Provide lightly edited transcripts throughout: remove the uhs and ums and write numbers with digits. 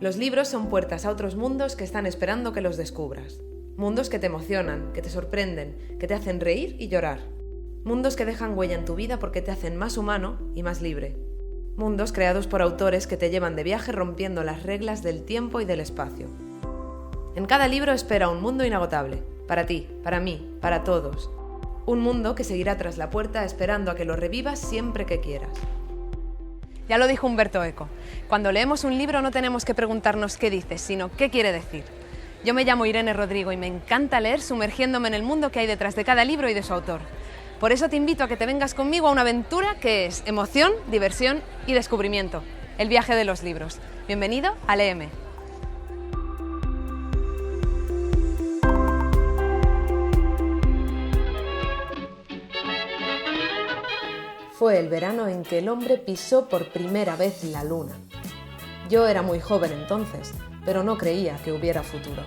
Los libros son puertas a otros mundos que están esperando que los descubras. Mundos que te emocionan, que te sorprenden, que te hacen reír y llorar. Mundos que dejan huella en tu vida porque te hacen más humano y más libre. Mundos creados por autores que te llevan de viaje rompiendo las reglas del tiempo y del espacio. En cada libro espera un mundo inagotable, para ti, para mí, para todos. Un mundo que seguirá tras la puerta esperando a que lo revivas siempre que quieras. Ya lo dijo Umberto Eco, cuando leemos un libro no tenemos que preguntarnos qué dice, sino qué quiere decir. Yo me llamo Irene Rodrigo y me encanta leer sumergiéndome en el mundo que hay detrás de cada libro y de su autor. Por eso te invito a que te vengas conmigo a una aventura que es emoción, diversión y descubrimiento. El viaje de los libros. Bienvenido a Léeme. Fue el verano en que el hombre pisó por primera vez la luna. Yo era muy joven entonces, pero no creía que hubiera futuro.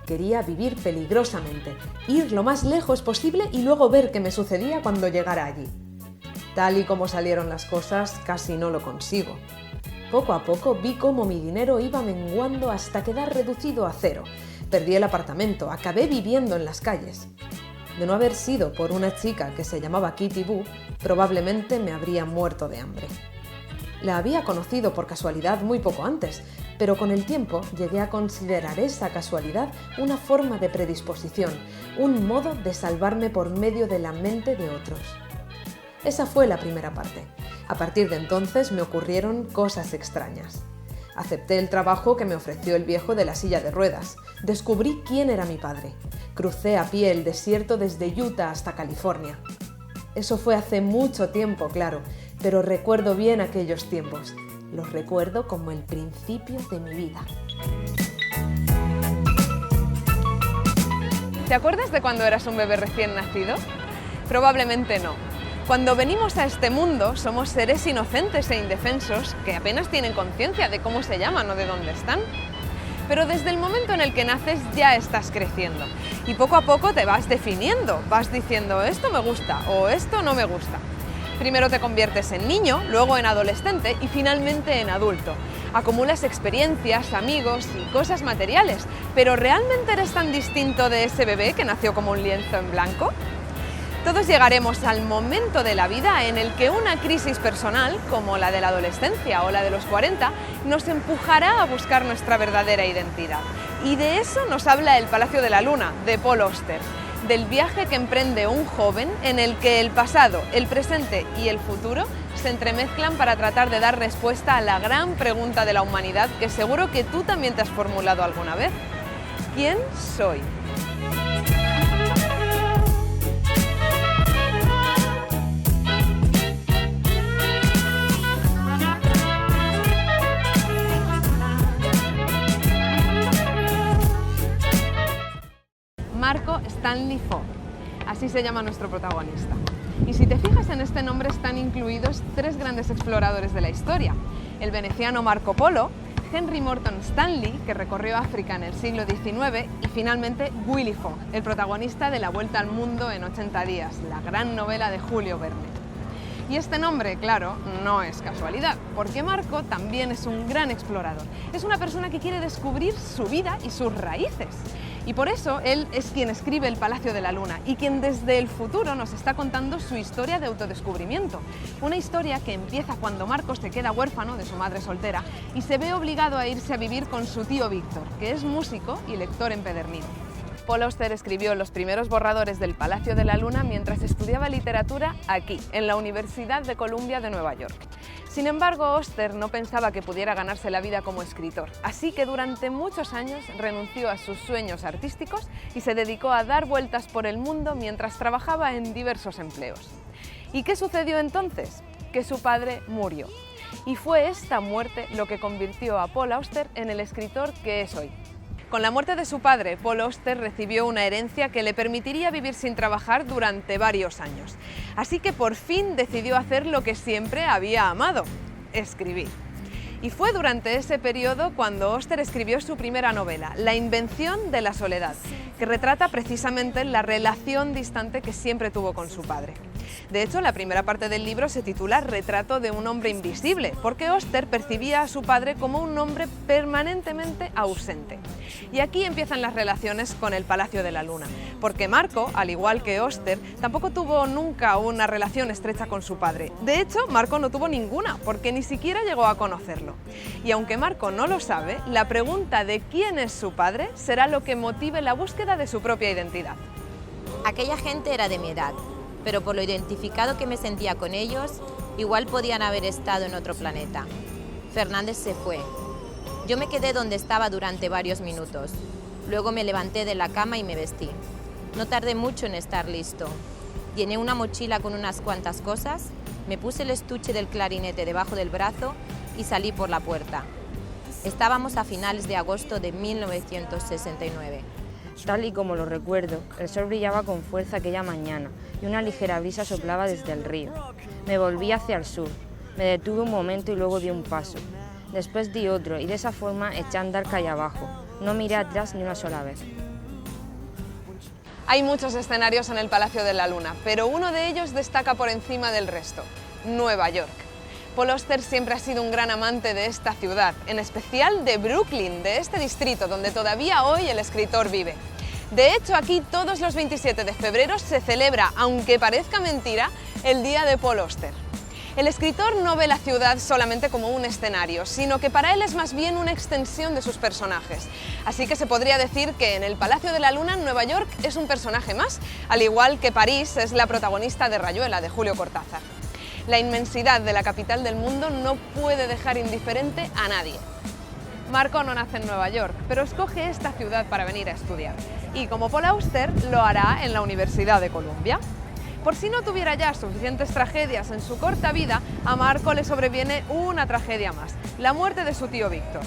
Quería vivir peligrosamente, ir lo más lejos posible y luego ver qué me sucedía cuando llegara allí. Tal y como salieron las cosas, casi no lo consigo. Poco a poco vi cómo mi dinero iba menguando hasta quedar reducido a cero. Perdí el apartamento, acabé viviendo en las calles. De no haber sido por una chica que se llamaba Kitty Boo, probablemente me habría muerto de hambre. La había conocido por casualidad muy poco antes, pero con el tiempo llegué a considerar esa casualidad una forma de predisposición, un modo de salvarme por medio de la mente de otros. Esa fue la primera parte. A partir de entonces me ocurrieron cosas extrañas. Acepté el trabajo que me ofreció el viejo de la silla de ruedas. Descubrí quién era mi padre. Crucé a pie el desierto desde Utah hasta California. Eso fue hace mucho tiempo, claro, pero recuerdo bien aquellos tiempos. Los recuerdo como el principio de mi vida. ¿Te acuerdas de cuando eras un bebé recién nacido? Probablemente no. Cuando venimos a este mundo somos seres inocentes e indefensos que apenas tienen conciencia de cómo se llaman o de dónde están. Pero desde el momento en el que naces ya estás creciendo y poco a poco te vas definiendo, vas diciendo esto me gusta o esto no me gusta. Primero te conviertes en niño, luego en adolescente y finalmente en adulto. Acumulas experiencias, amigos y cosas materiales, pero ¿realmente eres tan distinto de ese bebé que nació como un lienzo en blanco? Todos llegaremos al momento de la vida en el que una crisis personal, como la de la adolescencia o la de los 40, nos empujará a buscar nuestra verdadera identidad. Y de eso nos habla El Palacio de la Luna, de Paul Auster, del viaje que emprende un joven en el que el pasado, el presente y el futuro se entremezclan para tratar de dar respuesta a la gran pregunta de la humanidad que seguro que tú también te has formulado alguna vez. ¿Quién soy? Marco Stanley Fogg, así se llama nuestro protagonista. Y si te fijas en este nombre están incluidos tres grandes exploradores de la historia. El veneciano Marco Polo, Henry Morton Stanley, que recorrió África en el siglo XIX, y finalmente Willy Fogg, el protagonista de La Vuelta al Mundo en 80 días, la gran novela de Julio Verne. Y este nombre, claro, no es casualidad, porque Marco también es un gran explorador. Es una persona que quiere descubrir su vida y sus raíces. Y por eso él es quien escribe El Palacio de la Luna y quien desde el futuro nos está contando su historia de autodescubrimiento. Una historia que empieza cuando Marco se queda huérfano de su madre soltera y se ve obligado a irse a vivir con su tío Víctor, que es músico y lector empedernido. Paul Auster escribió los primeros borradores del Palacio de la Luna mientras estudiaba literatura aquí, en la Universidad de Columbia de Nueva York. Sin embargo, Auster no pensaba que pudiera ganarse la vida como escritor, así que durante muchos años renunció a sus sueños artísticos y se dedicó a dar vueltas por el mundo mientras trabajaba en diversos empleos. ¿Y qué sucedió entonces? Que su padre murió. Y fue esta muerte lo que convirtió a Paul Auster en el escritor que es hoy. Con la muerte de su padre, Paul Auster recibió una herencia que le permitiría vivir sin trabajar durante varios años. Así que por fin decidió hacer lo que siempre había amado: escribir. Y fue durante ese periodo cuando Auster escribió su primera novela, La invención de la soledad, que retrata precisamente la relación distante que siempre tuvo con su padre. De hecho, la primera parte del libro se titula Retrato de un hombre invisible, porque Auster percibía a su padre como un hombre permanentemente ausente. Y aquí empiezan las relaciones con el Palacio de la Luna, porque Marco, al igual que Auster, tampoco tuvo nunca una relación estrecha con su padre. De hecho, Marco no tuvo ninguna, porque ni siquiera llegó a conocerlo. Y aunque Marco no lo sabe, la pregunta de quién es su padre será lo que motive la búsqueda de su propia identidad. Aquella gente era de mi edad, pero por lo identificado que me sentía con ellos, igual podían haber estado en otro planeta. Fernández se fue. Yo me quedé donde estaba durante varios minutos. Luego me levanté de la cama y me vestí. No tardé mucho en estar listo. Llené una mochila con unas cuantas cosas, me puse el estuche del clarinete debajo del brazo y salí por la puerta. Estábamos a finales de agosto de 1969. Tal y como lo recuerdo, el sol brillaba con fuerza aquella mañana y una ligera brisa soplaba desde el río. Me volví hacia el sur, me detuve un momento y luego di un paso. Después di otro y de esa forma eché a andar calle abajo. No miré atrás ni una sola vez. Hay muchos escenarios en el Palacio de la Luna, pero uno de ellos destaca por encima del resto: Nueva York. Paul Auster siempre ha sido un gran amante de esta ciudad, en especial de Brooklyn, de este distrito donde todavía hoy el escritor vive. De hecho, aquí todos los 27 de febrero se celebra, aunque parezca mentira, el Día de Paul Auster. El escritor no ve la ciudad solamente como un escenario, sino que para él es más bien una extensión de sus personajes. Así que se podría decir que en el Palacio de la Luna, Nueva York es un personaje más, al igual que París es la protagonista de Rayuela, de Julio Cortázar. La inmensidad de la capital del mundo no puede dejar indiferente a nadie. Marco no nace en Nueva York, pero escoge esta ciudad para venir a estudiar. Y como Paul Auster, lo hará en la Universidad de Columbia. Por si no tuviera ya suficientes tragedias en su corta vida, a Marco le sobreviene una tragedia más: la muerte de su tío Víctor.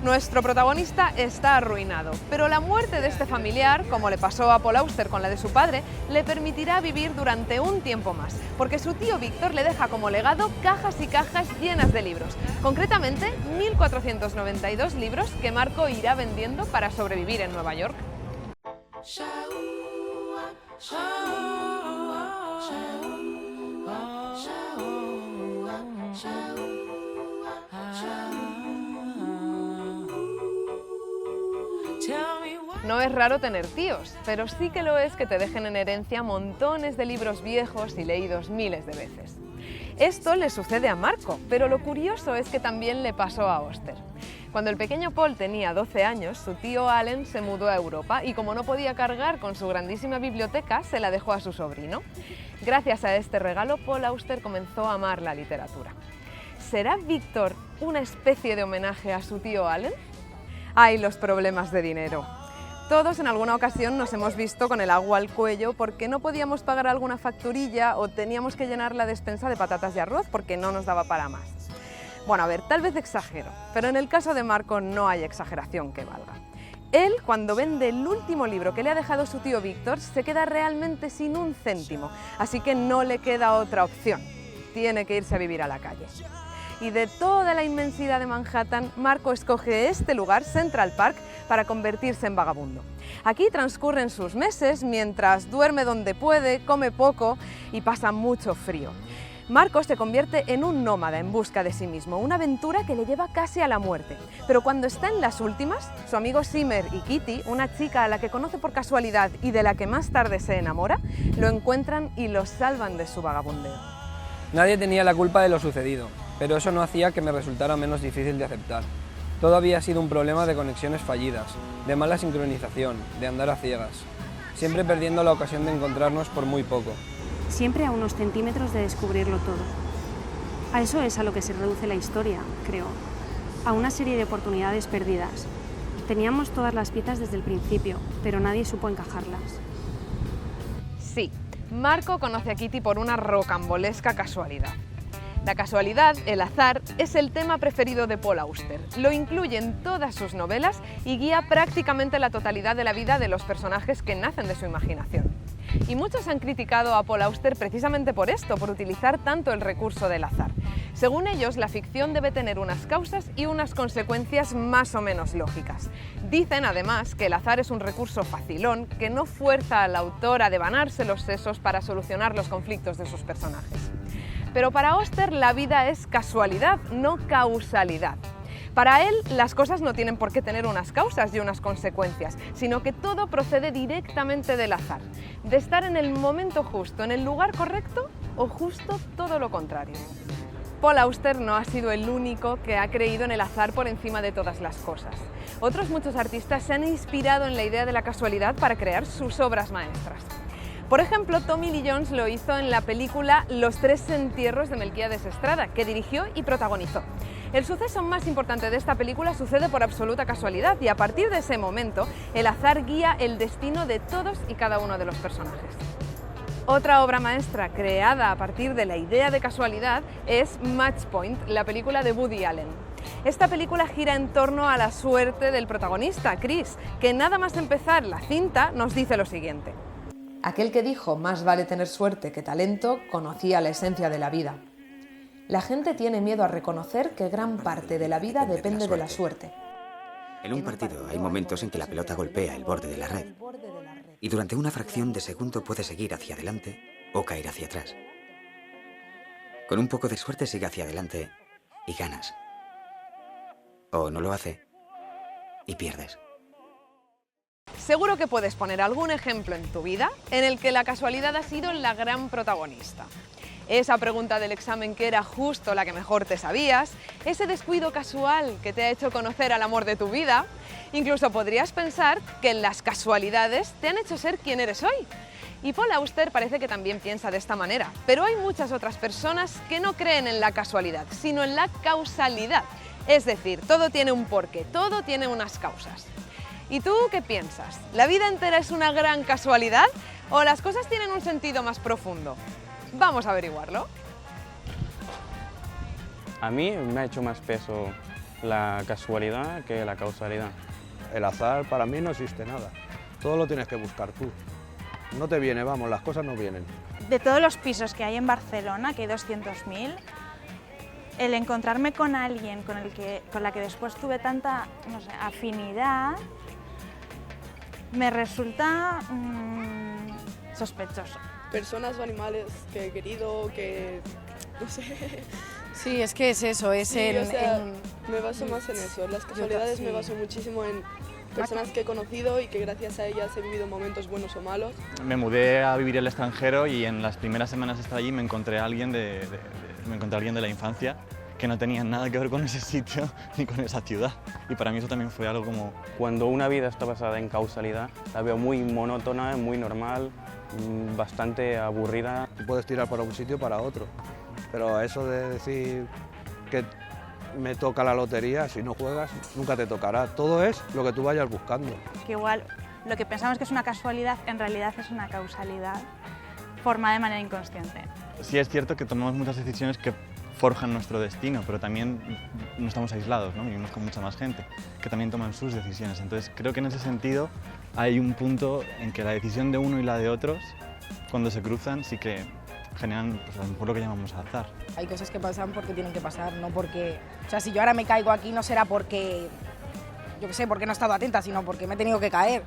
Nuestro protagonista está arruinado, pero la muerte de este familiar, como le pasó a Paul Auster con la de su padre, le permitirá vivir durante un tiempo más, porque su tío Víctor le deja como legado cajas y cajas llenas de libros, concretamente 1492 libros que Marco irá vendiendo para sobrevivir en Nueva York. No es raro tener tíos, pero sí que lo es que te dejen en herencia montones de libros viejos y leídos miles de veces. Esto le sucede a Marco, pero lo curioso es que también le pasó a Auster. Cuando el pequeño Paul tenía 12 años, su tío Allen se mudó a Europa y como no podía cargar con su grandísima biblioteca, se la dejó a su sobrino. Gracias a este regalo, Paul Auster comenzó a amar la literatura. ¿Será Víctor una especie de homenaje a su tío Allen? ¡Ay, los problemas de dinero! Todos en alguna ocasión nos hemos visto con el agua al cuello porque no podíamos pagar alguna facturilla o teníamos que llenar la despensa de patatas y arroz porque no nos daba para más. Bueno, a ver, tal vez exagero, pero en el caso de Marco no hay exageración que valga. Él, cuando vende el último libro que le ha dejado su tío Víctor, se queda realmente sin un céntimo, así que no le queda otra opción. Tiene que irse a vivir a la calle. Y de toda la inmensidad de Manhattan, Marco escoge este lugar, Central Park, para convertirse en vagabundo. Aquí transcurren sus meses mientras duerme donde puede, come poco y pasa mucho frío. Marco se convierte en un nómada en busca de sí mismo, una aventura que le lleva casi a la muerte. Pero cuando está en las últimas, su amigo Simmer y Kitty, una chica a la que conoce por casualidad y de la que más tarde se enamora, lo encuentran y lo salvan de su vagabundeo. Nadie tenía la culpa de lo sucedido, pero eso no hacía que me resultara menos difícil de aceptar. Todo había sido un problema de conexiones fallidas, de mala sincronización, de andar a ciegas, siempre perdiendo la ocasión de encontrarnos por muy poco. Siempre a unos centímetros de descubrirlo todo. A eso es a lo que se reduce la historia, creo. A una serie de oportunidades perdidas. Teníamos todas las piezas desde el principio, pero nadie supo encajarlas. Sí, Marco conoce a Kitty por una rocambolesca casualidad. La casualidad, el azar, es el tema preferido de Paul Auster. Lo incluye en todas sus novelas y guía prácticamente la totalidad de la vida de los personajes que nacen de su imaginación. Y muchos han criticado a Paul Auster precisamente por esto, por utilizar tanto el recurso del azar. Según ellos, la ficción debe tener unas causas y unas consecuencias más o menos lógicas. Dicen, además, que el azar es un recurso facilón que no fuerza al autor a devanarse los sesos para solucionar los conflictos de sus personajes. Pero para Oster la vida es casualidad, no causalidad. Para él, las cosas no tienen por qué tener unas causas y unas consecuencias, sino que todo procede directamente del azar, de estar en el momento justo, en el lugar correcto o justo todo lo contrario. Paul Auster no ha sido el único que ha creído en el azar por encima de todas las cosas. Otros muchos artistas se han inspirado en la idea de la casualidad para crear sus obras maestras. Por ejemplo, Tommy Lee Jones lo hizo en la película Los tres entierros de Melquiades Estrada, que dirigió y protagonizó. El suceso más importante de esta película sucede por absoluta casualidad y a partir de ese momento el azar guía el destino de todos y cada uno de los personajes. Otra obra maestra creada a partir de la idea de casualidad es Match Point, la película de Woody Allen. Esta película gira en torno a la suerte del protagonista, Chris, que nada más empezar la cinta nos dice lo siguiente. Aquel que dijo más vale tener suerte que talento conocía la esencia de la vida. La gente tiene miedo a reconocer que gran parte de la vida depende de la suerte. En un partido hay momentos en que la pelota golpea el borde de la red y durante una fracción de segundo puede seguir hacia adelante o caer hacia atrás. Con un poco de suerte sigue hacia adelante y ganas. O no lo hace y pierdes. Seguro que puedes poner algún ejemplo en tu vida en el que la casualidad ha sido la gran protagonista. Esa pregunta del examen que era justo la que mejor te sabías, ese descuido casual que te ha hecho conocer al amor de tu vida, incluso podrías pensar que las casualidades te han hecho ser quien eres hoy. Y Paul Auster parece que también piensa de esta manera, pero hay muchas otras personas que no creen en la casualidad, sino en la causalidad. Es decir, todo tiene un porqué, todo tiene unas causas. ¿Y tú qué piensas? ¿La vida entera es una gran casualidad o las cosas tienen un sentido más profundo? Vamos a averiguarlo. A mí me ha hecho más peso la casualidad que la causalidad. El azar para mí no existe nada. Todo lo tienes que buscar tú. No te viene, vamos, las cosas no vienen. De todos los pisos que hay en Barcelona, que hay 200.000, el encontrarme con alguien con la que después tuve tanta, no sé, afinidad, me resulta sospechoso. Personas o animales que he querido, que no sé. Sí, es que es eso, es sí, me baso más en eso. Las casualidades me baso muchísimo en personas que he conocido y que gracias a ellas he vivido momentos buenos o malos. Me mudé a vivir al extranjero y en las primeras semanas de estar allí me encontré a alguien de la infancia que no tenía nada que ver con ese sitio ni con esa ciudad. Y para mí eso también fue algo como... Cuando una vida está basada en causalidad, la veo muy monótona, muy normal, bastante aburrida. Tú puedes tirar para un sitio o para otro, pero eso de decir que me toca la lotería, si no juegas, nunca te tocará. Todo es lo que tú vayas buscando. Que igual lo que pensamos que es una casualidad, en realidad es una causalidad formada de manera inconsciente. Sí es cierto que tomamos muchas decisiones que forjan nuestro destino, pero también no estamos aislados, ¿no? Vivimos con mucha más gente que también toman sus decisiones. Entonces creo que en ese sentido hay un punto en que la decisión de uno y la de otros, cuando se cruzan, sí que generan pues, a lo mejor lo que llamamos azar. Hay cosas que pasan porque tienen que pasar, no porque... O sea, si yo ahora me caigo aquí no será porque, yo qué sé, porque no he estado atenta, sino porque me he tenido que caer.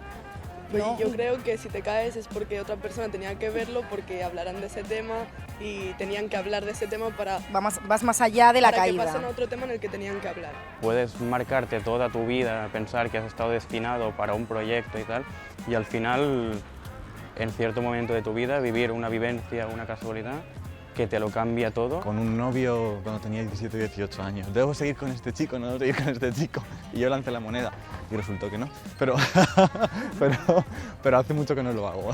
¿No? Yo creo que si te caes es porque otra persona tenía que verlo, porque hablarán de ese tema y tenían que hablar de ese tema para... Vas más allá de la caída. Para que pasen a otro tema en el que tenían que hablar. Puedes marcarte toda tu vida, pensar que has estado destinado para un proyecto y tal, y al final, en cierto momento de tu vida, vivir una vivencia, una casualidad, que te lo cambia todo. Con un novio cuando tenía 17 o 18 años. ¿Debo seguir con este chico? ¿No debo seguir con este chico? Y yo lancé la moneda y resultó que no. Pero hace mucho que no lo hago.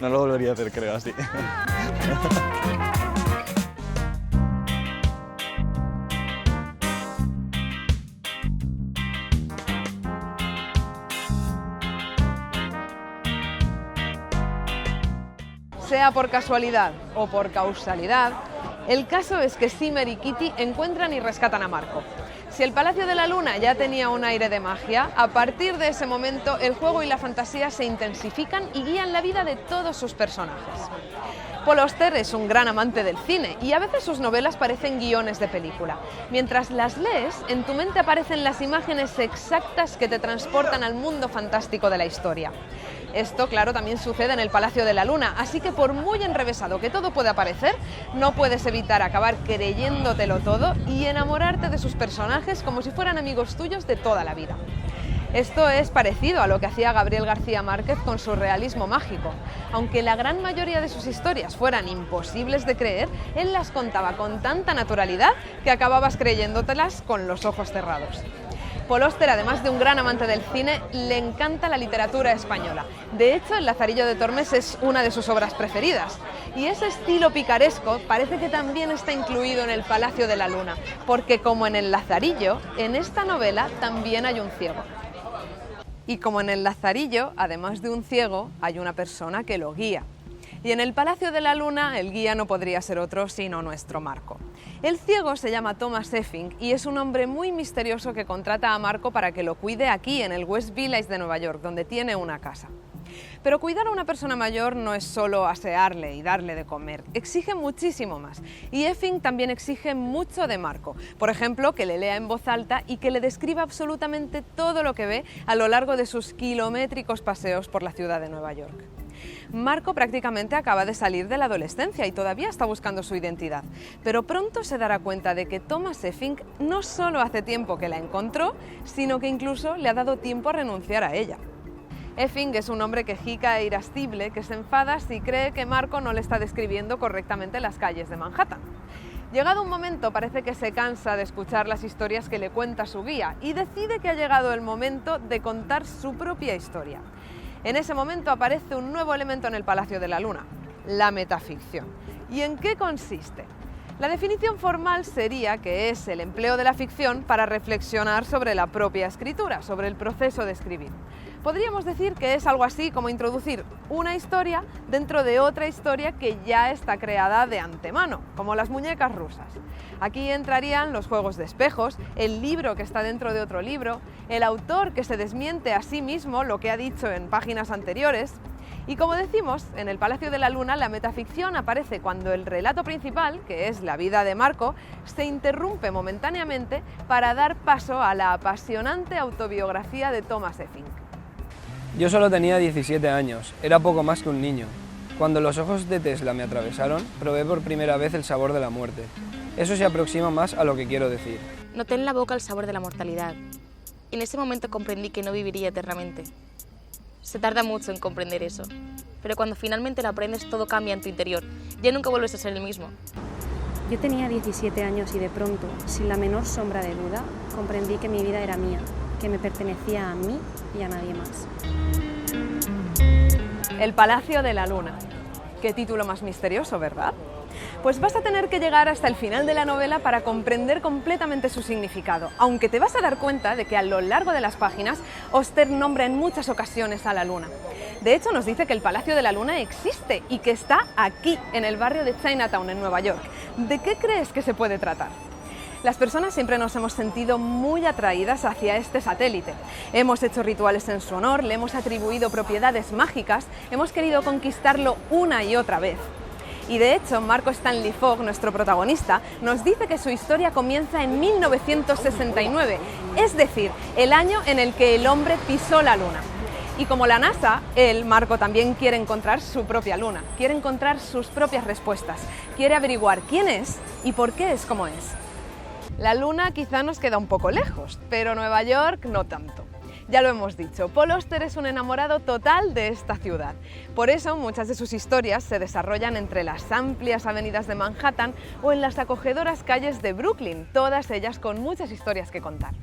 No lo volvería a hacer, creo, así. Sea por casualidad o por causalidad, el caso es que Zimmer y Kitty encuentran y rescatan a Marco. Si el Palacio de la Luna ya tenía un aire de magia, a partir de ese momento el juego y la fantasía se intensifican y guían la vida de todos sus personajes. Paul Auster es un gran amante del cine y a veces sus novelas parecen guiones de película. Mientras las lees, en tu mente aparecen las imágenes exactas que te transportan al mundo fantástico de la historia. Esto, claro, también sucede en el Palacio de la Luna, así que por muy enrevesado que todo pueda parecer, no puedes evitar acabar creyéndotelo todo y enamorarte de sus personajes como si fueran amigos tuyos de toda la vida. Esto es parecido a lo que hacía Gabriel García Márquez con su realismo mágico. Aunque la gran mayoría de sus historias fueran imposibles de creer, él las contaba con tanta naturalidad que acababas creyéndotelas con los ojos cerrados. Paul Auster, además de un gran amante del cine, le encanta la literatura española. De hecho, El Lazarillo de Tormes es una de sus obras preferidas. Y ese estilo picaresco parece que también está incluido en el Palacio de la Luna, porque como en El Lazarillo, en esta novela también hay un ciego. Y como en El Lazarillo, además de un ciego, hay una persona que lo guía. Y en el Palacio de la Luna, el guía no podría ser otro sino nuestro Marco. El ciego se llama Thomas Effing y es un hombre muy misterioso que contrata a Marco para que lo cuide aquí, en el West Village de Nueva York, donde tiene una casa. Pero cuidar a una persona mayor no es solo asearle y darle de comer, exige muchísimo más. Y Effing también exige mucho de Marco. Por ejemplo, que le lea en voz alta y que le describa absolutamente todo lo que ve a lo largo de sus kilométricos paseos por la ciudad de Nueva York. Marco prácticamente acaba de salir de la adolescencia y todavía está buscando su identidad, pero pronto se dará cuenta de que Thomas Effing no solo hace tiempo que la encontró, sino que incluso le ha dado tiempo a renunciar a ella. Effing es un hombre quejica e irascible que se enfada si cree que Marco no le está describiendo correctamente las calles de Manhattan. Llegado un momento parece que se cansa de escuchar las historias que le cuenta su guía y decide que ha llegado el momento de contar su propia historia. En ese momento aparece un nuevo elemento en el Palacio de la Luna, la metaficción. ¿Y en qué consiste? La definición formal sería que es el empleo de la ficción para reflexionar sobre la propia escritura, sobre el proceso de escribir. Podríamos decir que es algo así como introducir una historia dentro de otra historia que ya está creada de antemano, como las muñecas rusas. Aquí entrarían los juegos de espejos, el libro que está dentro de otro libro, el autor que se desmiente a sí mismo lo que ha dicho en páginas anteriores. Y como decimos, en el Palacio de la Luna la metaficción aparece cuando el relato principal, que es la vida de Marco, se interrumpe momentáneamente para dar paso a la apasionante autobiografía de Thomas Effing. Yo solo tenía 17 años, era poco más que un niño. Cuando los ojos de Tesla me atravesaron, probé por primera vez el sabor de la muerte. Eso se aproxima más a lo que quiero decir. Noté en la boca el sabor de la mortalidad. Y en ese momento comprendí que no viviría eternamente. Se tarda mucho en comprender eso, pero cuando finalmente lo aprendes todo cambia en tu interior. Ya nunca vuelves a ser el mismo. Yo tenía 17 años y de pronto, sin la menor sombra de duda, comprendí que mi vida era mía, que me pertenecía a mí y a nadie más. El Palacio de la Luna. Qué título más misterioso, ¿verdad? Pues vas a tener que llegar hasta el final de la novela para comprender completamente su significado, aunque te vas a dar cuenta de que a lo largo de las páginas Auster nombra en muchas ocasiones a la Luna. De hecho, nos dice que el Palacio de la Luna existe y que está aquí, en el barrio de Chinatown, en Nueva York. ¿De qué crees que se puede tratar? Las personas siempre nos hemos sentido muy atraídas hacia este satélite. Hemos hecho rituales en su honor, le hemos atribuido propiedades mágicas, hemos querido conquistarlo una y otra vez. Y de hecho, Marco Stanley Fogg, nuestro protagonista, nos dice que su historia comienza en 1969, es decir, el año en el que el hombre pisó la Luna. Y como la NASA, él, Marco, también quiere encontrar su propia Luna, quiere encontrar sus propias respuestas, quiere averiguar quién es y por qué es como es. La Luna quizá nos queda un poco lejos, pero Nueva York no tanto. Ya lo hemos dicho, Paul Auster es un enamorado total de esta ciudad. Por eso muchas de sus historias se desarrollan entre las amplias avenidas de Manhattan o en las acogedoras calles de Brooklyn, todas ellas con muchas historias que contar.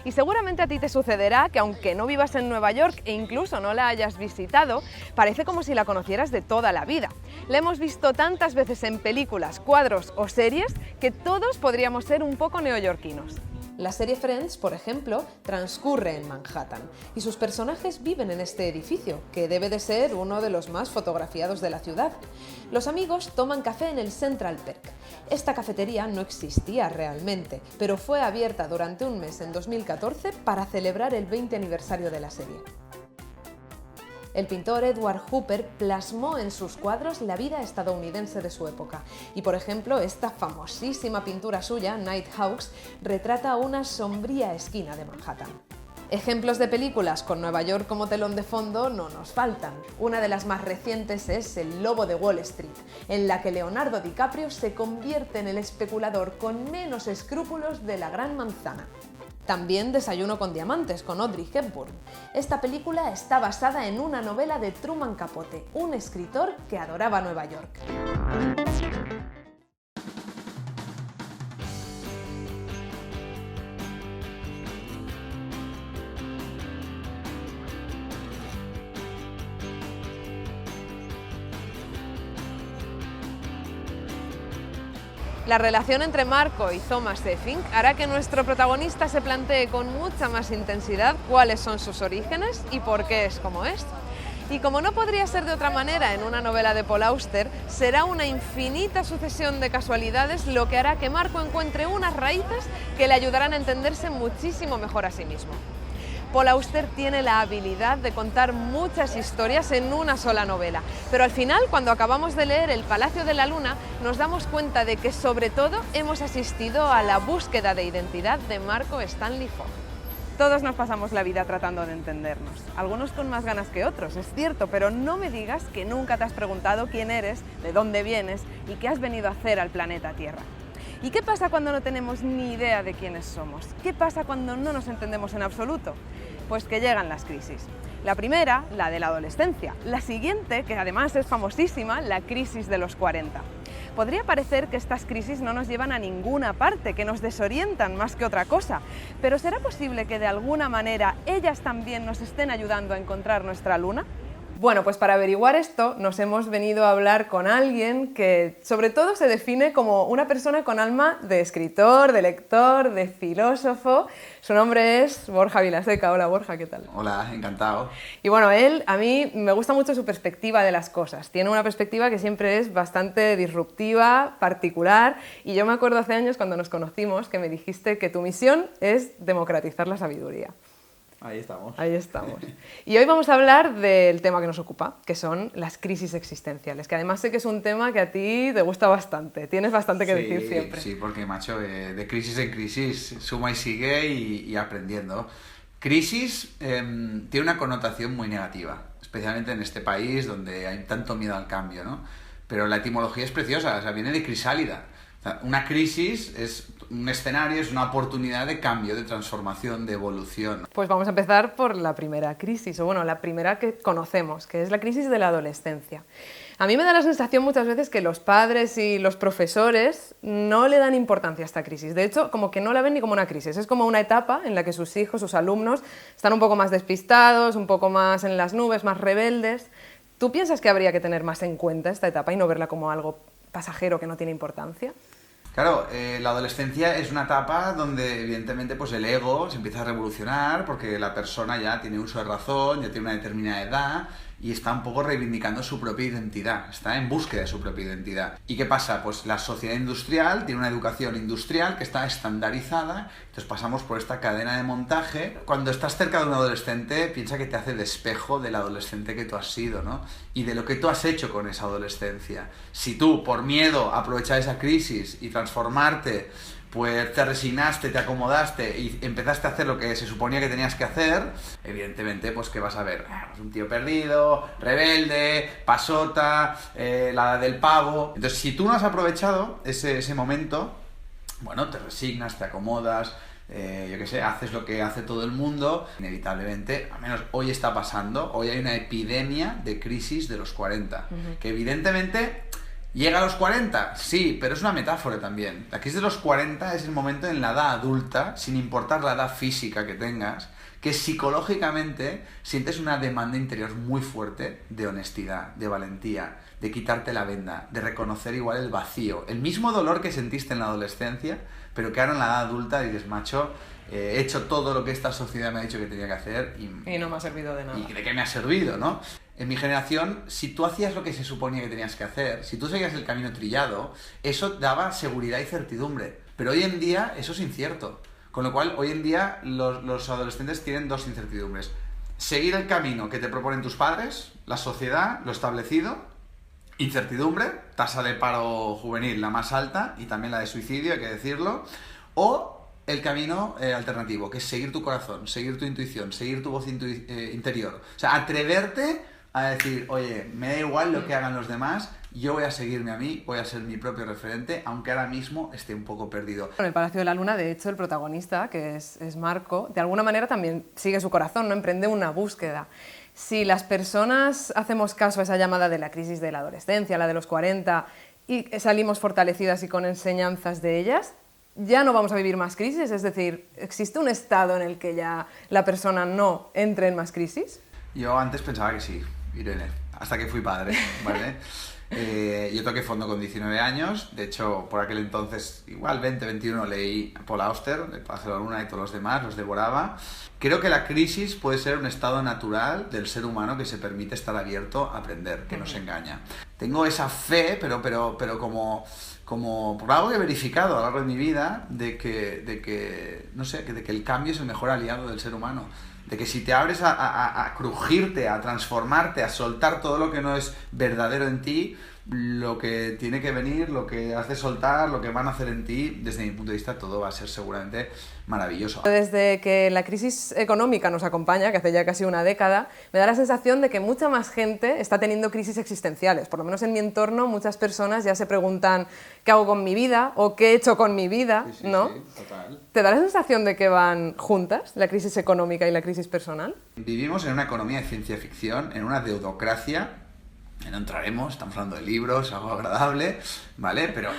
Y seguramente a ti te sucederá que aunque no vivas en Nueva York e incluso no la hayas visitado, parece como si la conocieras de toda la vida. La hemos visto tantas veces en películas, cuadros o series que todos podríamos ser un poco neoyorquinos. La serie Friends, por ejemplo, transcurre en Manhattan y sus personajes viven en este edificio, que debe de ser uno de los más fotografiados de la ciudad. Los amigos toman café en el Central Perk. Esta cafetería no existía realmente, pero fue abierta durante un mes en 2014 para celebrar el 20 aniversario de la serie. El pintor Edward Hooper plasmó en sus cuadros la vida estadounidense de su época. Y por ejemplo, esta famosísima pintura suya, Nighthawks, retrata una sombría esquina de Manhattan. Ejemplos de películas con Nueva York como telón de fondo no nos faltan. Una de las más recientes es El Lobo de Wall Street, en la que Leonardo DiCaprio se convierte en el especulador con menos escrúpulos de la Gran Manzana. También Desayuno con diamantes, con Audrey Hepburn. Esta película está basada en una novela de Truman Capote, un escritor que adoraba Nueva York. La relación entre Marco y Thomas Effing hará que nuestro protagonista se plantee con mucha más intensidad cuáles son sus orígenes y por qué es como es. Y como no podría ser de otra manera en una novela de Paul Auster, será una infinita sucesión de casualidades lo que hará que Marco encuentre unas raíces que le ayudarán a entenderse muchísimo mejor a sí mismo. Paul Auster tiene la habilidad de contar muchas historias en una sola novela, pero al final, cuando acabamos de leer El Palacio de la Luna, nos damos cuenta de que sobre todo hemos asistido a la búsqueda de identidad de Marco Stanley Fogg. Todos nos pasamos la vida tratando de entendernos, algunos con más ganas que otros, es cierto, pero no me digas que nunca te has preguntado quién eres, de dónde vienes y qué has venido a hacer al planeta Tierra. ¿Y qué pasa cuando no tenemos ni idea de quiénes somos? ¿Qué pasa cuando no nos entendemos en absoluto? Pues que llegan las crisis. La primera, la de la adolescencia. La siguiente, que además es famosísima, la crisis de los 40. Podría parecer que estas crisis no nos llevan a ninguna parte, que nos desorientan más que otra cosa, pero ¿será posible que de alguna manera ellas también nos estén ayudando a encontrar nuestra luna? Bueno, pues para averiguar esto nos hemos venido a hablar con alguien que sobre todo se define como una persona con alma de escritor, de lector, de filósofo. Su nombre es Borja Vilaseca. Hola Borja, ¿qué tal? Hola, encantado. Y bueno, a mí me gusta mucho su perspectiva de las cosas. Tiene una perspectiva que siempre es bastante disruptiva, particular, y yo me acuerdo hace años cuando nos conocimos que me dijiste que tu misión es democratizar la sabiduría. Ahí estamos. Ahí estamos. Y hoy vamos a hablar del tema que nos ocupa, que son las crisis existenciales, que además sé que es un tema que a ti te gusta bastante, tienes bastante que decir siempre. Sí, porque macho, de crisis en crisis, suma y sigue y aprendiendo. Crisis tiene una connotación muy negativa, especialmente en este país donde hay tanto miedo al cambio, ¿no? Pero la etimología es preciosa, o sea, viene de crisálida. O sea, una crisis es un escenario, es una oportunidad de cambio, de transformación, de evolución. Pues vamos a empezar por la primera crisis, o bueno, la primera que conocemos, que es la crisis de la adolescencia. A mí me da la sensación muchas veces que los padres y los profesores no le dan importancia a esta crisis. De hecho, como que no la ven ni como una crisis. Es como una etapa en la que sus hijos, sus alumnos, están un poco más despistados, un poco más en las nubes, más rebeldes. ¿Tú piensas que habría que tener más en cuenta esta etapa y no verla como algo pasajero que no tiene importancia? Claro, la adolescencia es una etapa donde evidentemente pues el ego se empieza a revolucionar porque la persona ya tiene uso de razón, ya tiene una determinada edad y está un poco reivindicando su propia identidad, está en búsqueda de su propia identidad. ¿Y qué pasa? Pues la sociedad industrial tiene una educación industrial que está estandarizada, entonces pasamos por esta cadena de montaje. Cuando estás cerca de un adolescente, piensa que te hace de espejo del adolescente que tú has sido, ¿no? Y de lo que tú has hecho con esa adolescencia. Si tú, por miedo a aprovechar esa crisis y transformarte, pues te resignaste, te acomodaste y empezaste a hacer lo que se suponía que tenías que hacer, evidentemente, pues ¿qué vas a ver? Pues un tío perdido, rebelde, pasota, la del pavo. Entonces, si tú no has aprovechado ese momento, bueno, te resignas, te acomodas, yo qué sé, haces lo que hace todo el mundo, inevitablemente, al menos hoy está pasando, hoy hay una epidemia de crisis de los 40, que evidentemente... ¿Llega a los 40? Sí, pero es una metáfora también. La crisis de los 40 es el momento en la edad adulta, sin importar la edad física que tengas, que psicológicamente sientes una demanda interior muy fuerte de honestidad, de valentía, de quitarte la venda, de reconocer igual el vacío. El mismo dolor que sentiste en la adolescencia, pero que ahora en la edad adulta dices, macho, he hecho todo lo que esta sociedad me ha dicho que tenía que hacer y no me ha servido de nada. ¿Y de qué me ha servido, no? En mi generación, si tú hacías lo que se suponía que tenías que hacer, si tú seguías el camino trillado, eso daba seguridad y certidumbre. Pero hoy en día eso es incierto. Con lo cual, hoy en día los adolescentes tienen dos incertidumbres. seguir el camino que te proponen tus padres, la sociedad, lo establecido, incertidumbre, tasa de paro juvenil la más alta y también la de suicidio, hay que decirlo, o el camino alternativo, que es seguir tu corazón, seguir tu intuición, seguir tu voz interior. O sea, atreverte a decir, oye, me da igual lo que hagan los demás, yo voy a seguirme a mí, voy a ser mi propio referente, aunque ahora mismo esté un poco perdido. En el Palacio de la Luna, de hecho, el protagonista, que es Marco, de alguna manera también sigue su corazón, ¿no? Emprende una búsqueda. Si las personas hacemos caso a esa llamada de la crisis de la adolescencia, la de los 40, y salimos fortalecidas y con enseñanzas de ellas, ya no vamos a vivir más crisis. Es decir, ¿existe un estado en el que ya la persona no entre en más crisis? Yo antes pensaba que sí, Irene, hasta que fui padre, ¿vale? Yo toqué fondo con 19 años, de hecho por aquel entonces, igual 20, 21, leí a Paul Auster, de Palacio de la Luna y todos los demás, los devoraba. Creo que la crisis puede ser un estado natural del ser humano que se permite estar abierto a aprender, que nos engaña. Tengo esa fe, pero como por algo que he verificado a lo largo de mi vida, de que el cambio es el mejor aliado del ser humano. De que si te abres a crujirte, a transformarte, a soltar todo lo que no es verdadero en ti, lo que tiene que venir, lo que has de soltar, lo que van a hacer en ti, desde mi punto de vista todo va a ser seguramente maravilloso. Desde que la crisis económica nos acompaña, que hace ya casi una década, me da la sensación de que mucha más gente está teniendo crisis existenciales. Por lo menos en mi entorno muchas personas ya se preguntan ¿qué hago con mi vida? ¿O qué he hecho con mi vida? Sí, ¿no? Sí, total. ¿Te da la sensación de que van juntas, la crisis económica y la crisis personal? Vivimos en una economía de ciencia ficción, en una deudocracia. No entraremos, estamos hablando de libros, algo agradable, ¿vale? Pero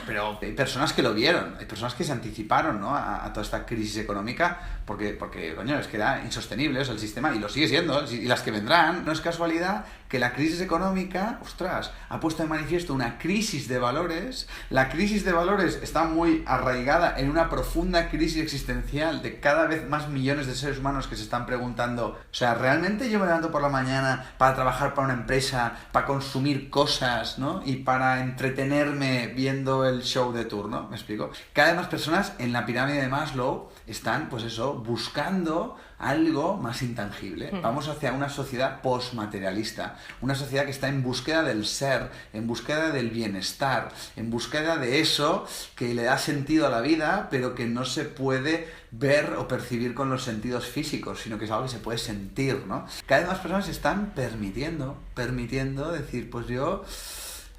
hay personas que lo vieron, hay personas que se anticiparon, ¿no? a toda esta crisis económica porque, coño, es que era insostenible, o sea, el sistema, y lo sigue siendo, y las que vendrán. No es casualidad que la crisis económica, ostras, ha puesto de manifiesto una crisis de valores. La crisis de valores está muy arraigada en una profunda crisis existencial de cada vez más millones de seres humanos que se están preguntando, o sea, ¿realmente yo me levanto por la mañana para trabajar para una empresa, para consumir cosas, ¿no? Y para entretenerme viendo el show de turno? ¿Me explico? Cada vez más personas en la pirámide de Maslow están, pues eso, buscando algo más intangible. Vamos hacia una sociedad postmaterialista, una sociedad que está en búsqueda del ser, en búsqueda del bienestar, en búsqueda de eso que le da sentido a la vida, pero que no se puede ver o percibir con los sentidos físicos, sino que es algo que se puede sentir, ¿no? Cada vez más personas se están permitiendo decir, pues yo...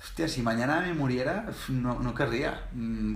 Hostia, si mañana me muriera, no querría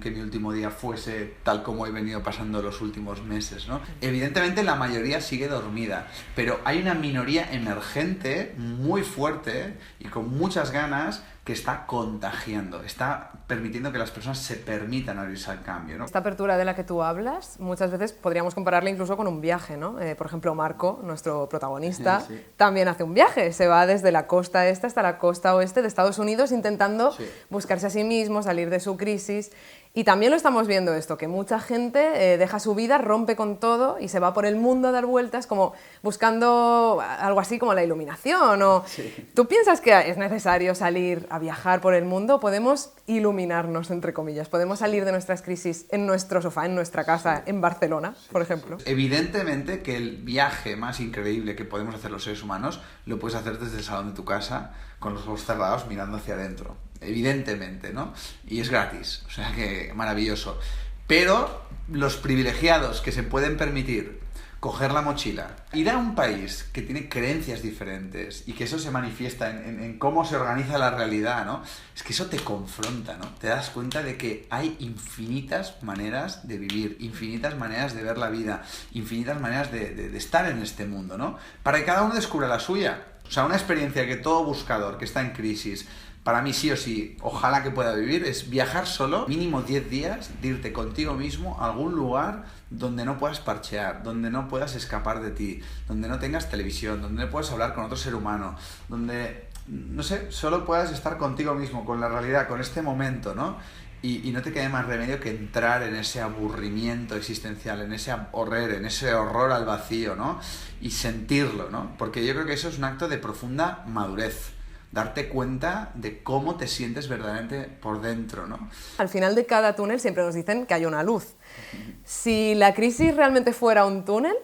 que mi último día fuese tal como he venido pasando los últimos meses, ¿no? Evidentemente la mayoría sigue dormida, pero hay una minoría emergente muy fuerte y con muchas ganas que está contagiando, está permitiendo que las personas se permitan abrirse al cambio, ¿no? Esta apertura de la que tú hablas, muchas veces podríamos compararla incluso con un viaje, ¿no? Por ejemplo, Marco, nuestro protagonista, también hace un viaje, se va desde la costa este hasta la costa oeste de Estados Unidos intentando buscarse a sí mismo, salir de su crisis. Y también lo estamos viendo esto, que mucha gente deja su vida, rompe con todo y se va por el mundo a dar vueltas como buscando algo así como la iluminación. O... ¿Tú piensas que es necesario salir a viajar por el mundo? ¿Podemos iluminarnos, entre comillas? ¿Podemos salir de nuestras crisis en nuestro sofá, en nuestra casa, en Barcelona, por ejemplo? Evidentemente que el viaje más increíble que podemos hacer los seres humanos lo puedes hacer desde el salón de tu casa, con los ojos cerrados, mirando hacia adentro. Evidentemente, ¿no? Y es gratis, o sea que maravilloso. Pero los privilegiados que se pueden permitir coger la mochila, ir a un país que tiene creencias diferentes y que eso se manifiesta en cómo se organiza la realidad, ¿no? Es que eso te confronta, ¿no? Te das cuenta de que hay infinitas maneras de vivir, infinitas maneras de ver la vida, infinitas maneras de estar en este mundo, ¿no? Para que cada uno descubra la suya. O sea, una experiencia que todo buscador que está en crisis, para mí sí o sí, ojalá que pueda vivir, es viajar solo, mínimo 10 días, de irte contigo mismo a algún lugar donde no puedas parchear, donde no puedas escapar de ti, donde no tengas televisión, donde no puedas hablar con otro ser humano, donde, no sé, solo puedas estar contigo mismo, con la realidad, con este momento, ¿no? Y no te quede más remedio que entrar en ese aburrimiento existencial, en ese horror al vacío, ¿no? Y sentirlo, ¿no? Porque yo creo que eso es un acto de profunda madurez. Darte cuenta de cómo te sientes verdaderamente por dentro, ¿no? Al final de cada túnel siempre nos dicen que hay una luz. Si la crisis realmente fuera un túnel,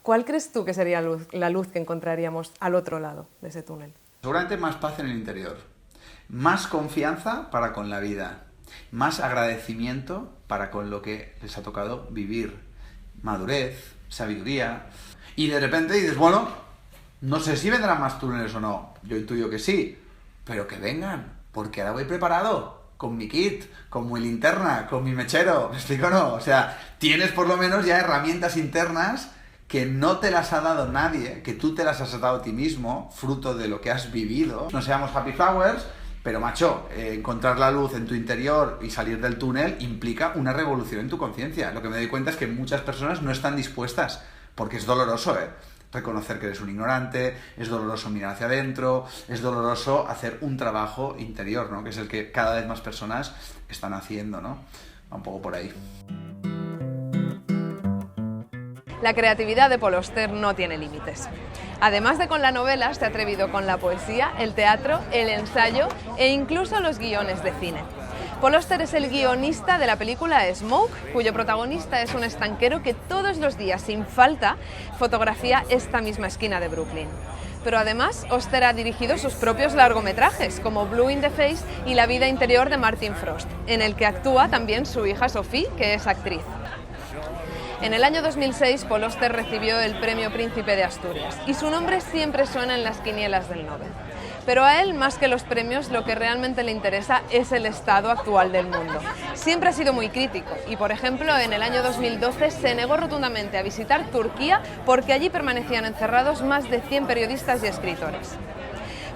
¿Cuál crees tú que sería la luz que encontraríamos al otro lado de ese túnel? Seguramente más paz en el interior, más confianza para con la vida, más agradecimiento para con lo que les ha tocado vivir, madurez, sabiduría, y de repente dices, bueno, no sé si vendrán más túneles o no, yo intuyo que sí, pero que vengan, porque ahora voy preparado, con mi kit, con mi linterna, con mi mechero, ¿me explico o no? O sea, tienes por lo menos ya herramientas internas que no te las ha dado nadie, que tú te las has dado a ti mismo, fruto de lo que has vivido. No seamos happy flowers, pero macho, encontrar la luz en tu interior y salir del túnel implica una revolución en tu conciencia. Lo que me doy cuenta es que muchas personas no están dispuestas, porque es doloroso, reconocer que eres un ignorante, es doloroso mirar hacia adentro, es doloroso hacer un trabajo interior, ¿no? Que es el que cada vez más personas están haciendo, ¿no? Va un poco por ahí. La creatividad de Paul Auster no tiene límites. Además de con la novela, se ha atrevido con la poesía, el teatro, el ensayo e incluso los guiones de cine. Paul Auster es el guionista de la película Smoke, cuyo protagonista es un estanquero que todos los días, sin falta, fotografía esta misma esquina de Brooklyn. Pero además, Auster ha dirigido sus propios largometrajes, como Blue in the Face y La vida interior de Martin Frost, en el que actúa también su hija Sophie, que es actriz. En el año 2006, Paul Auster recibió el Premio Príncipe de Asturias y su nombre siempre suena en las quinielas del Nobel. Pero a él, más que los premios, lo que realmente le interesa es el estado actual del mundo. Siempre ha sido muy crítico y, por ejemplo, en el año 2012 se negó rotundamente a visitar Turquía porque allí permanecían encerrados más de 100 periodistas y escritores.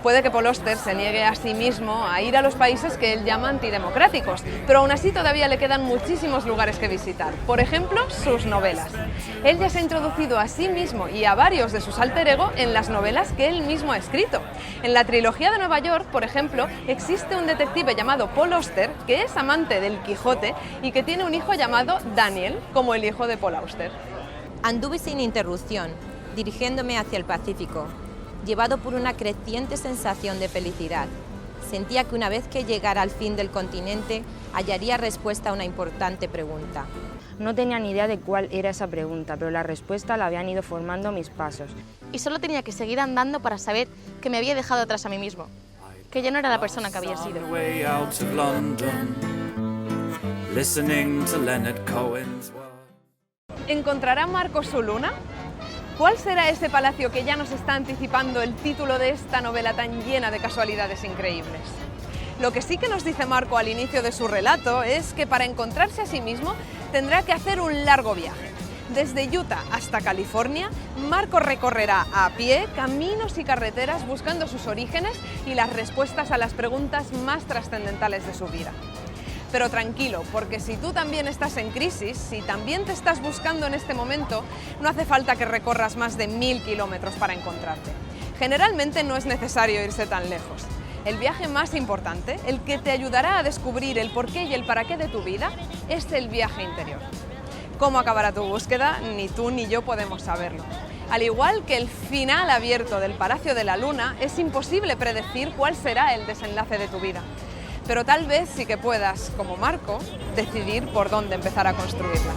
Puede que Paul Auster se niegue a sí mismo a ir a los países que él llama antidemocráticos, pero aún así todavía le quedan muchísimos lugares que visitar. Por ejemplo, sus novelas. Él ya se ha introducido a sí mismo y a varios de sus alter ego en las novelas que él mismo ha escrito. En la trilogía de Nueva York, por ejemplo, existe un detective llamado Paul Auster que es amante del Quijote y que tiene un hijo llamado Daniel, como el hijo de Paul Auster. Anduve sin interrupción, dirigiéndome hacia el Pacífico, llevado por una creciente sensación de felicidad. Sentía que una vez que llegara al fin del continente, hallaría respuesta a una importante pregunta. No tenía ni idea de cuál era esa pregunta, pero la respuesta la habían ido formando mis pasos. Y solo tenía que seguir andando para saber que me había dejado atrás a mí mismo, que ya no era la persona que había sido. ¿Encontrará Marco su luna? ¿Cuál será ese palacio que ya nos está anticipando el título de esta novela tan llena de casualidades increíbles? Lo que sí que nos dice Marco al inicio de su relato es que para encontrarse a sí mismo tendrá que hacer un largo viaje. Desde Utah hasta California, Marco recorrerá a pie caminos y carreteras buscando sus orígenes y las respuestas a las preguntas más trascendentales de su vida. Pero tranquilo, porque si tú también estás en crisis, si también te estás buscando en este momento, no hace falta que recorras más de 1000 kilómetros para encontrarte. Generalmente no es necesario irse tan lejos. El viaje más importante, el que te ayudará a descubrir el porqué y el para qué de tu vida, es el viaje interior. ¿Cómo acabará tu búsqueda? Ni tú ni yo podemos saberlo. Al igual que el final abierto del Palacio de la Luna, es imposible predecir cuál será el desenlace de tu vida. Pero tal vez sí que puedas, como Marco, decidir por dónde empezar a construirla.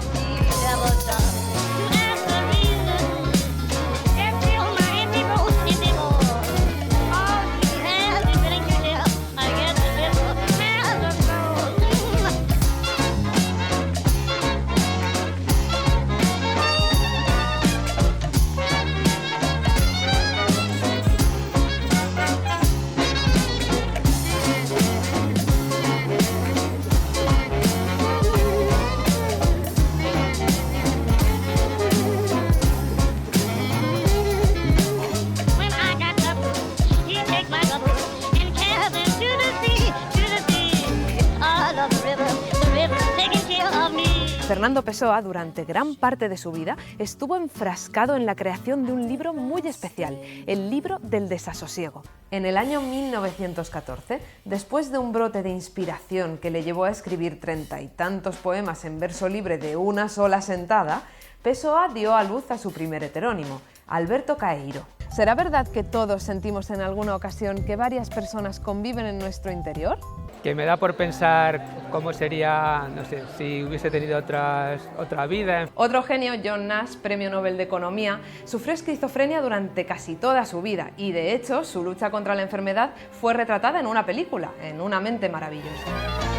Fernando Pessoa, durante gran parte de su vida, estuvo enfrascado en la creación de un libro muy especial, el libro del desasosiego. En el año 1914, después de un brote de inspiración que le llevó a escribir 30 y tantos poemas en verso libre de una sola sentada, Pessoa dio a luz a su primer heterónimo, Alberto Caeiro. ¿Será verdad que todos sentimos en alguna ocasión que varias personas conviven en nuestro interior? que me da por pensar cómo sería, no sé, si hubiese tenido otra vida. Otro genio, John Nash, premio Nobel de Economía, sufrió esquizofrenia durante casi toda su vida y, de hecho, su lucha contra la enfermedad fue retratada en una película, en Una mente maravillosa.